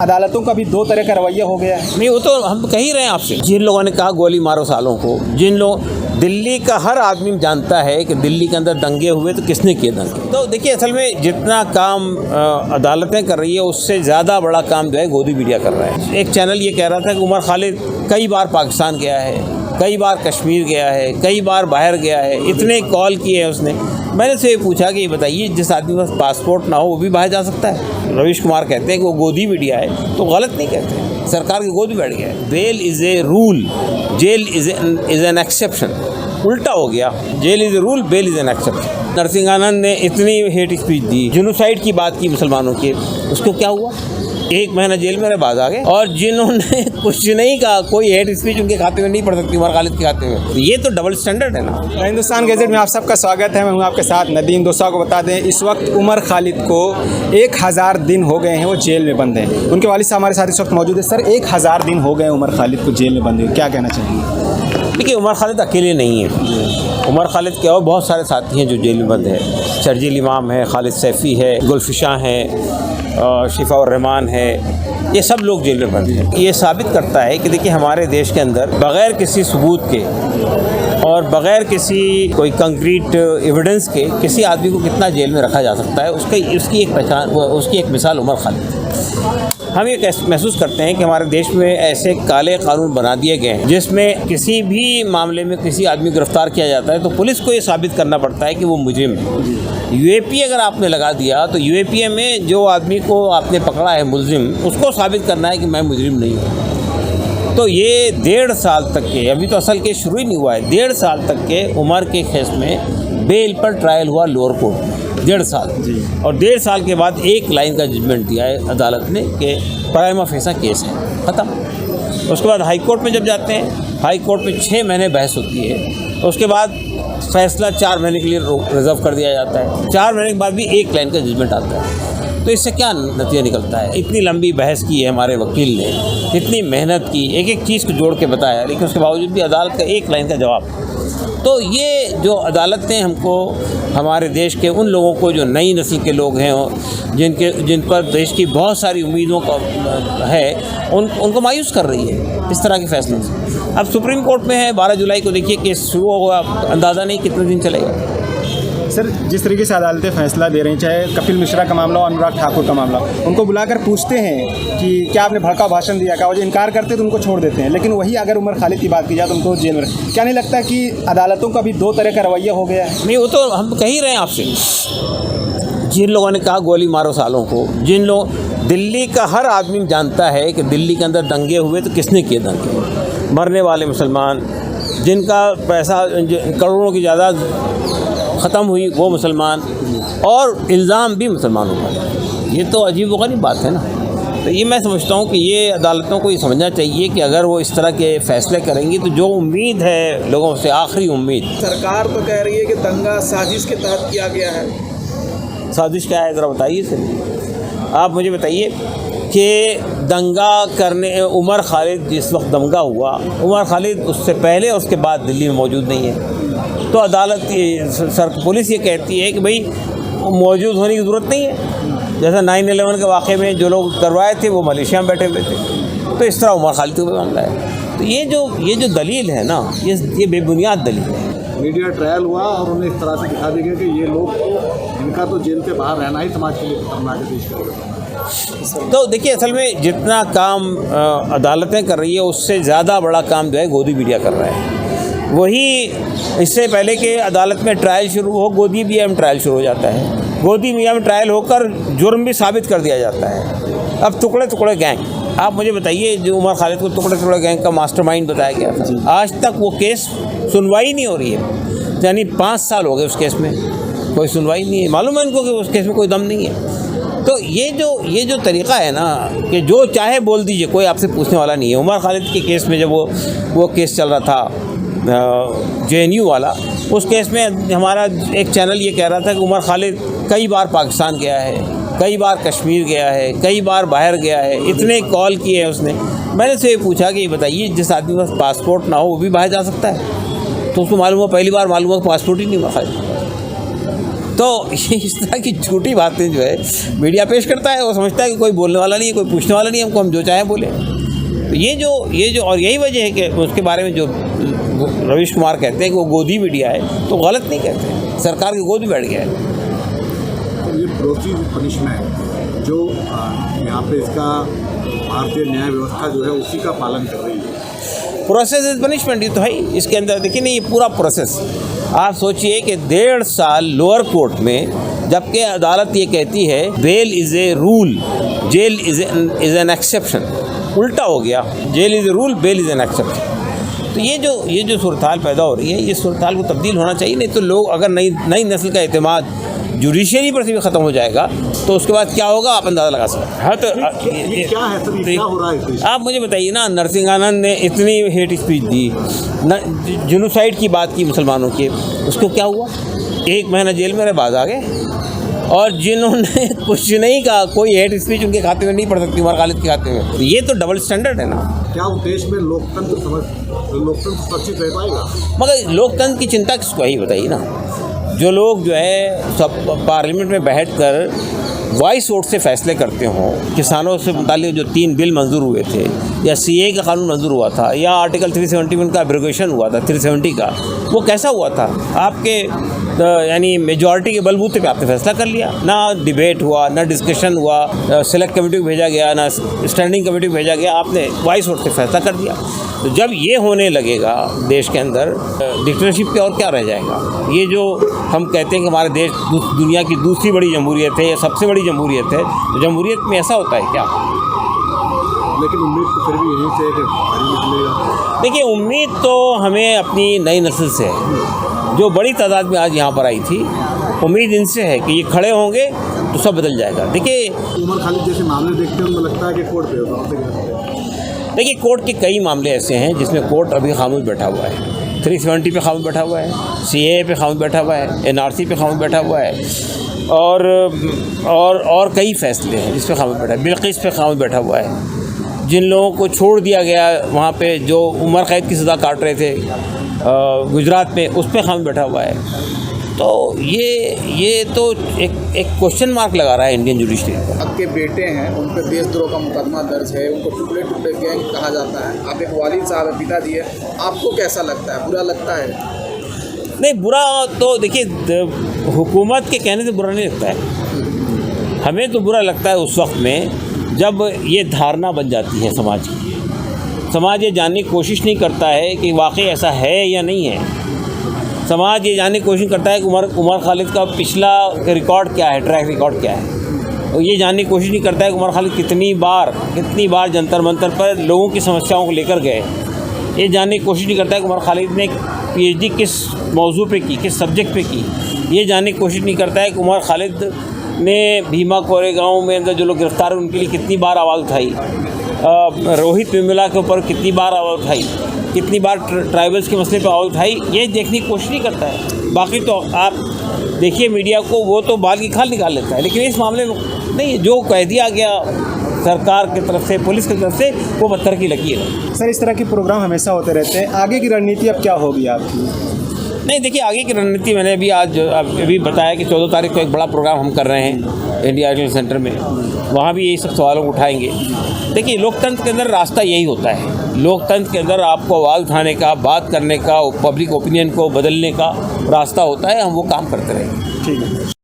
अदालतों का भी दो तरह का रवैया हो गया है। नहीं, वो तो हम कह ही रहे हैं आपसे। जिन लोगों ने कहा गोली मारो सालों को, जिन लोग दिल्ली का हर आदमी जानता है कि दिल्ली के अंदर दंगे हुए तो किसने किए दंगे। तो देखिए, असल में जितना काम अदालतें कर रही है उससे ज़्यादा बड़ा काम जो है गोदी मीडिया कर रहा है। एक चैनल ये कह रहा था कि उमर खालिद कई बार पाकिस्तान गया है, कई बार कश्मीर गया है, कई बार बाहर गया है, इतने कॉल किए हैं उसने। मैंने से पूछा कि ये बताइए, जिस आदमी के पास पासपोर्ट ना हो वो भी बाहर जा सकता है? रवीश कुमार कहते हैं कि वो गोदी मीडिया है, तो गलत नहीं कहते, सरकार की गोद में बैठ गया है। Bail is a rule, jail is an exception. उल्टा हो गया, jail is a rule, bail is an exception. Narsinghanand ने इतनी हेट स्पीच दी, जेनोसाइड की बात की मुसलमानों की, उसको क्या हुआ? 1 महीना जेल में रहे, बाद आ गए। और जिन्होंने कुछ नहीं कहा, कोई हेट स्पीच उनके खाते में नहीं पड़ सकती उमर खालिद के खाते में, तो ये तो डबल स्टैंडर्ड है ना। हिंदुस्तान गैजेट में आप सबका स्वागत है। मैं हूं आपके साथ नदीम। दोस्तों को बता दें, इस वक्त उमर खालिद को 1000 दिन हो गए हैं, वो जेल में बंद हैं। उनके वालिद साहब हमारे साथ इस वक्त मौजूद है। सर, 1000 दिन हो गए उमर खालिद को जेल में बंद हुए, क्या कहना चाहेंगे? देखिए, उमर खालिद अकेले नहीं है। उमर खालिद के और बहुत सारे साथी हैं जो जेल में बंद है। शर्जील इमाम है, खालिद सैफ़ी है, गुलफिशा है, शिफा और रहमान है, ये सब लोग जेल में बंद हैं। ये साबित करता है कि देखिए, हमारे देश के अंदर बग़ैर किसी सबूत के और बग़ैर किसी कोई कंक्रीट एविडेंस के किसी आदमी को कितना जेल में रखा जा सकता है, उसकी एक पहचान, उसकी एक मिसाल उमर खालिद है। हम ये महसूस करते हैं कि हमारे देश में ऐसे काले कानून बना दिए गए हैं जिसमें किसी भी मामले में किसी आदमी को गिरफ्तार किया जाता है तो पुलिस को ये साबित करना पड़ता है कि वो मुजरिम है। यूएपीए अगर आपने लगा दिया तो यूएपीए में जो आदमी को आपने पकड़ा है मुलजिम, उसको साबित करना है कि मैं मुजरिम नहीं हूँ। तो ये 1.5 साल तक के, अभी तो असल केस शुरू ही नहीं हुआ है, 1.5 साल तक के उमर के केस में बेल पर ट्रायल हुआ लोअर कोर्ट में, 1.5 साल। और 1.5 साल के बाद एक लाइन का जजमेंट दिया है अदालत ने कि प्राइमा फेसा केस है, ख़त्म। उसके बाद हाई कोर्ट में जब जाते हैं, हाई कोर्ट में 6 महीने बहस होती है, उसके बाद फैसला 4 महीने के लिए रिजर्व कर दिया जाता है। 4 महीने के बाद भी एक लाइन का जजमेंट आता है। तो इससे क्या नतीजा निकलता है? इतनी लंबी बहस की है हमारे वकील ने, इतनी मेहनत की, एक एक चीज़ को जोड़ के बताया, लेकिन उसके बावजूद भी अदालत का एक लाइन का जवाब। तो ये जो अदालत ने हमको, हमारे देश के उन लोगों को जो नई नस्ल के लोग हैं, जिन पर देश की बहुत सारी उम्मीदों का है, उनको मायूस कर रही है इस तरह के फैसलों से। अब सुप्रीम कोर्ट में है, 12 जुलाई को देखिए केस शुरू होगा, अंदाज़ा नहीं कितने दिन चलेगा। सर, जिस तरीके से अदालतें फैसला दे रही हैं, चाहे कपिल मिश्रा का मामला हो, अनुराग ठाकुर का मामला, उनको बुलाकर पूछते हैं कि क्या आपने भड़का भाषण दिया, क्या? वो जो इनकार करते तो उनको छोड़ देते हैं। लेकिन वही अगर उमर खालिद की बात की जाए तो उनको जेल में। क्या नहीं लगता कि अदालतों का भी दो तरह का रवैया हो गया है? नहीं, वो तो हम कह ही रहे हैं आपसे। जिन लोगों ने कहा गोली मारो सालों को, जिन लोग, दिल्ली का हर आदमी जानता है कि दिल्ली के अंदर दंगे हुए तो किसने किए दंगे। मरने वाले मुसलमान, जिनका पैसा, करोड़ों की जायदाद ख़त्म हुई, वो मुसलमान, और इल्ज़ाम भी मुसलमानों पर। ये तो अजीब वगरीब बात है ना। तो ये मैं समझता हूँ कि ये अदालतों को ये समझना चाहिए कि अगर वो इस तरह के फ़ैसले करेंगी तो जो उम्मीद है लोगों से, आखिरी उम्मीद। सरकार तो कह रही है कि दंगा साजिश के तहत किया गया है। साजिश क्या है, ज़रा बताइए सर। आप मुझे बताइए कि दंगा करने, उमर खालिद जिस वक्त दंगा हुआ, उमर खालिद उससे पहले उसके बाद दिल्ली में मौजूद नहीं है। तो अदालत, पुलिस ये कहती है कि भाई मौजूद होने की ज़रूरत नहीं है। जैसा 9/11 के वाक़े में जो लोग करवाए थे वो मलेशिया में बैठे हुए थे, तो इस तरह उमर खालिद का मामला है। तो ये जो दलील है ना, ये बेबुनियाद दलील है। मीडिया ट्रायल हुआ और उन्हें इस तरह से दिखा दी गई कि ये लोग, इनका तो जेल के बाहर रहना ही समाज के लिए खतरनाक है, देश का। तो देखिए, असल में जितना काम अदालतें कर रही है उससे ज़्यादा बड़ा काम जो है गोदी मीडिया कर रहा है। वही इससे पहले कि अदालत में ट्रायल शुरू हो, गोदी मीडिया में ट्रायल शुरू हो जाता है। गोदी मीडिया में ट्रायल होकर जुर्म भी साबित कर दिया जाता है। अब टुकड़े टुकड़े गैंग, आप मुझे बताइए, जो उमर खालिद को टुकड़े टुकड़े गैंग का मास्टरमाइंड बताया गया था, आज तक वो केस सुनवाई नहीं हो रही है। यानी 5 साल हो गए उस केस में, कोई सुनवाई नहीं है। मालूम है इनको कि उस केस में कोई दम नहीं है। तो ये जो तरीक़ा है ना कि जो चाहे बोल दीजिए, कोई आपसे पूछने वाला नहीं है। उमर खालिद के केस में जब वो केस चल रहा था, JNU वाला, उस केस में हमारा एक चैनल ये कह रहा था कि उमर खालिद कई बार पाकिस्तान गया है, कई बार कश्मीर गया है, कई बार बाहर गया है, इतने कॉल किए हैं उसने। मैंने से पूछा कि ये बताइए, जिस आदमी के पास पासपोर्ट ना हो वो भी बाहर जा सकता है? तो उसको मालूम हुआ, पहली बार मालूम हुआ पासपोर्ट ही नहीं हुआ खालिद। तो इस तरह की झूठी बातें जो है मीडिया पेश करता है। वो समझता है कि कोई बोलने वाला नहीं है, कोई पूछने वाला नहीं है, हमको हम जो चाहें बोले। तो ये जो और यही वजह है कि उसके बारे में जो रवीश कुमार कहते हैं कि वो गोदी मीडिया है, तो गलत नहीं कहते, सरकार की गोद में बैठ गया है। तो ये प्रोसीजर पनिशमेंट जो यहाँ पे इसका भारतीय न्याय व्यवस्था जो है उसी का पालन कर रही है। प्रोसेस इज पनिशमेंट, ये तो है ही। इसके अंदर देखिए नहीं, ये पूरा प्रोसेस आप सोचिए कि 1.5 साल लोअर कोर्ट में, जबकि अदालत ये कहती है bail is a rule, jail is an exception. उल्टा हो गया, jail is a rule, bail is an exception. तो ये जो सूरत-हाल पैदा हो रही है, ये सूरत-हाल को तब्दील होना चाहिए। नहीं तो लोग अगर नई नस्ल का एतमाद जुडिशरी पर से भी ख़त्म हो जाएगा तो उसके बाद क्या होगा आप अंदाज़ा लगा सकते हैं। हाँ, तो ये क्या है सर, क्या हो रहा है? आप मुझे बताइए ना, नरसिंहानंद ने इतनी हेट स्पीच दी, जेनोसाइड की बात की मुसलमानों के, उसको क्या हुआ? 1 महीना जेल में रहे, बाज आ गए। और जिन्होंने कुछ नहीं कहा, कोई हेट स्पीच उनके खाते में नहीं पड़ सकती, उमर खालिद के खाते में। तो ये तो डबल स्टैंडर्ड है ना। क्या उस देश में लोकतंत्र सुरक्षित रह पाएगा? मगर लोकतंत्र की चिंता किसको है, बताइए ना। जो लोग जो है सब पार्लियामेंट में बैठकर वॉइस वोट से फैसले करते हों, किसानों से मुताल्लिक़ जो 3 बिल मंजूर हुए थे, या CA का कानून मंजूर हुआ था, या आर्टिकल 371 का एब्रोगेशन हुआ था, 370 का, वो कैसा हुआ था? आपके यानी मेजॉरिटी के बलबूते पे आपने फैसला कर लिया, ना डिबेट हुआ, ना डिस्कशन हुआ, सेलेक्ट कमेटी को भेजा गया, ना स्टैंडिंग कमेटी को भेजा गया, आपने वॉइस वोट से फैसला कर दिया। तो जब ये होने लगेगा देश के अंदर, डिक्टेटरशिप पे और क्या रह जाएगा? ये जो हम कहते हैं कि हमारे देश दुनिया की दूसरी बड़ी जमहूरियत है या सबसे बड़ी जमहूरियत है, तो जमहूरियत में ऐसा होता है क्या? लेकिन उम्मीद तो फिर भी यही से कि भारी निकलेगा। देखिए, उम्मीद तो हमें अपनी नई नस्ल से है, जो बड़ी तादाद में आज यहाँ पर आई थी। उम्मीद इनसे है कि ये खड़े होंगे तो सब बदल जाएगा। देखिए, उमर खालिद जैसे मामले देखते हैं, उनको लगता है कि कोर्ट पे देखिए कोर्ट के कई मामले ऐसे हैं जिसमें कोर्ट अभी खामोश बैठा हुआ है। 370 पे खामोश बैठा हुआ है, CA पे खामोश बैठा हुआ है, NRC पे खामोश बैठा हुआ है, और कई फैसले हैं जिस पे खामोश बैठा है। बिल्किस पे खामोश बैठा हुआ है। जिन लोगों को छोड़ दिया गया वहाँ पे, जो उम्र कैद की सज़ा काट रहे थे गुजरात में, उस पर खामोश बैठा हुआ है। तो ये तो एक क्वेश्चन मार्क लगा रहा है इंडियन जुडिशरी पर। आपके बेटे हैं, उन पर देशद्रोह का मुकदमा दर्ज है, उनको टुकड़े टुकड़े गैंग कहा जाता है। आप एक वालिद साहब है, पिताजी है, आपको कैसा लगता है? बुरा लगता है? नहीं, बुरा तो देखिए हुकूमत के कहने से बुरा नहीं लगता है। हमें तो बुरा लगता है उस वक्त में जब ये धारणा बन जाती है समाज की। समाज ये जानने की कोशिश नहीं करता है कि वाकई ऐसा है या नहीं है। समाज ये जानने की कोशिश करता है कि उमर खालिद का पिछला रिकॉर्ड क्या है, ट्रैक रिकॉर्ड क्या है। और ये जानने की कोशिश नहीं करता है कि उमर खालिद कितनी बार जंतर मंतर पर लोगों की समस्याओं को लेकर गए। ये जानने की कोशिश नहीं करता है कि उमर खालिद ने PhD किस मौजू पे की, किस सब्जेक्ट पे की। ये जानने की कोशिश नहीं करता है कि उमर खालिद ने भीमा कोरेगांव में अंदर जो लोग गिरफ्तार हैं उनके लिए कितनी बार आवाज़ उठाई, रोहित वेमुला के ऊपर कितनी बार आवाज़ उठाई, कितनी बार ट्राइबल्स के मसले पर आवाज़ उठाई। ये देखने की कोशिश नहीं करता है। बाकी तो आप देखिए मीडिया को, वो तो बाल की खाल निकाल लेता है, लेकिन इस मामले में नहीं, जो कह दिया गया सरकार की तरफ से, पुलिस की तरफ से, वो पत्थर की लकीर है। सर, इस तरह के प्रोग्राम हमेशा होते रहते हैं, आगे की रणनीति अब क्या होगी आपकी? नहीं, देखिए आगे की रणनीति मैंने अभी बताया कि 14 तारीख को एक बड़ा प्रोग्राम हम कर रहे हैं इंडिया आइडियल सेंटर में। वहाँ भी यही सब सवालों को उठाएंगे। देखिए, लोकतंत्र के अंदर रास्ता यही होता है। लोकतंत्र के अंदर आपको आवाज़ उठाने का, बात करने का, पब्लिक ओपिनियन को बदलने का रास्ता होता है। हम वो काम करते रहेंगे। ठीक है।